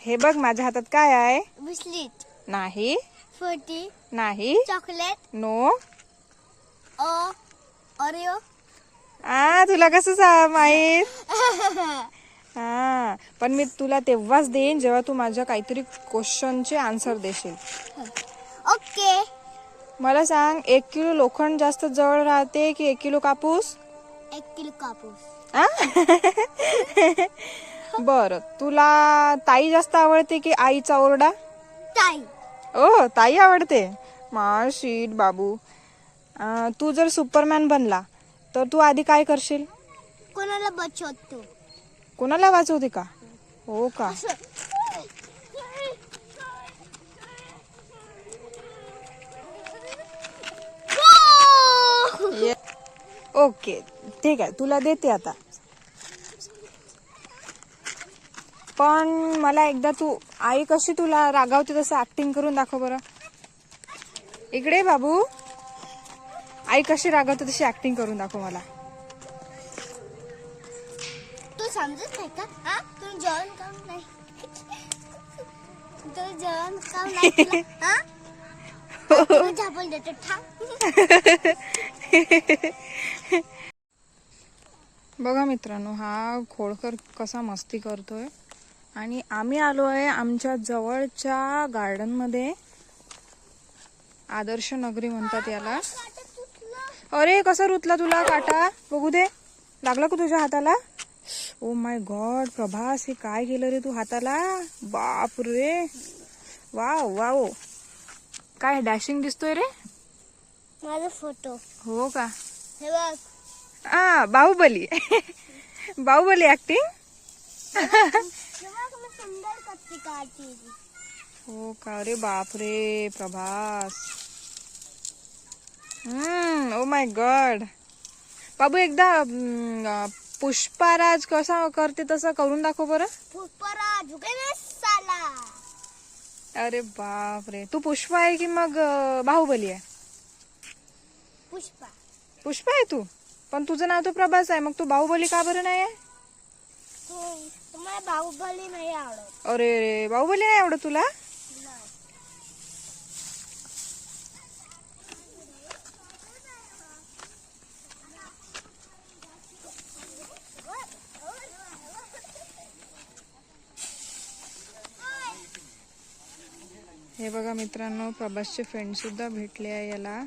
हे बघ माझ्या हातात काय आहे? बिस्किट नाही. फ्रुटी नाही. Chocolate no. ओरिओ तुला कसं माहित? हा, पण मी तुला तेव्हाच देईन जेव्हा तू माझ्या काहीतरी क्वेश्चनचे आन्सर देशील. ओके. मला सांग, 1 किलो लोखंड जास्त जवळ राहते की 1 किलो कापूस? 1 किलो कापूस. बर, तुला ताई जास्त आवडते की आईचा ओरडा? ताई. ओ, ताई आवडते. शीट बाबू. तू जर सुपरमॅन बनला तर तू आधी काय करशील? कोणाला बचवतो? कोणाला वाचवते का? हो का? ओके, ठीक आहे, तुला देते आता. पण मला एकदा तू आई कशी तुला रागावते तसं ऍक्टिंग करून दाखव बरं. इकडे बाबू, आई कशी रागावते तशी ऍक्टिंग करून दाखव मला. तू समजत नाही का? हा, तू जेवण काम नाही. तू जेवण काम नाही केलं, हा? तू झापून देतो ठाम. बघा मित्रांनो, हा खोडकर कसा मस्ती करतोय. आणि आम्ही आलो आहे आमच्या जवळच्या गार्डन मध्ये. आदर्श नगरी म्हणतात याला. अरे, कसा रुतला तुला काटा? बघू दे, लागला का तुझ्या हाताला? ओ माय गॉड प्रभास, हे काय केलं रे तू हाताला? बाप रे, वाव वाव, काय डॅशिंग दिसतोय रे. माझा फोटो. हो का? हे बघ. बाहुबली. बाहुबली ऍक्टिंग. सुंदर कच्ची काढते. हो का? अरे बाप रे प्रभास. Oh my God. बाबू, एकदा पुष्पाराज कसा करते तसं करून दाखव बरं. पुष्पराज साला. अरे बाप रे, तू पुष्पा आहे की मग बाहुबली आहे? पुष्पा. पुष्पा आहे तू, पण तुझं नाव तर प्रभास आहे, मग तू बाहुबली का बरं नाही आहे? तुम्हाला बाहुबली नाही आवडत? अरे रे, बाहुबली नाही आवडत तुला? हे बघा मित्रांनो, प्रभासचे फ्रेंड सुद्धा भेटले आहे याला.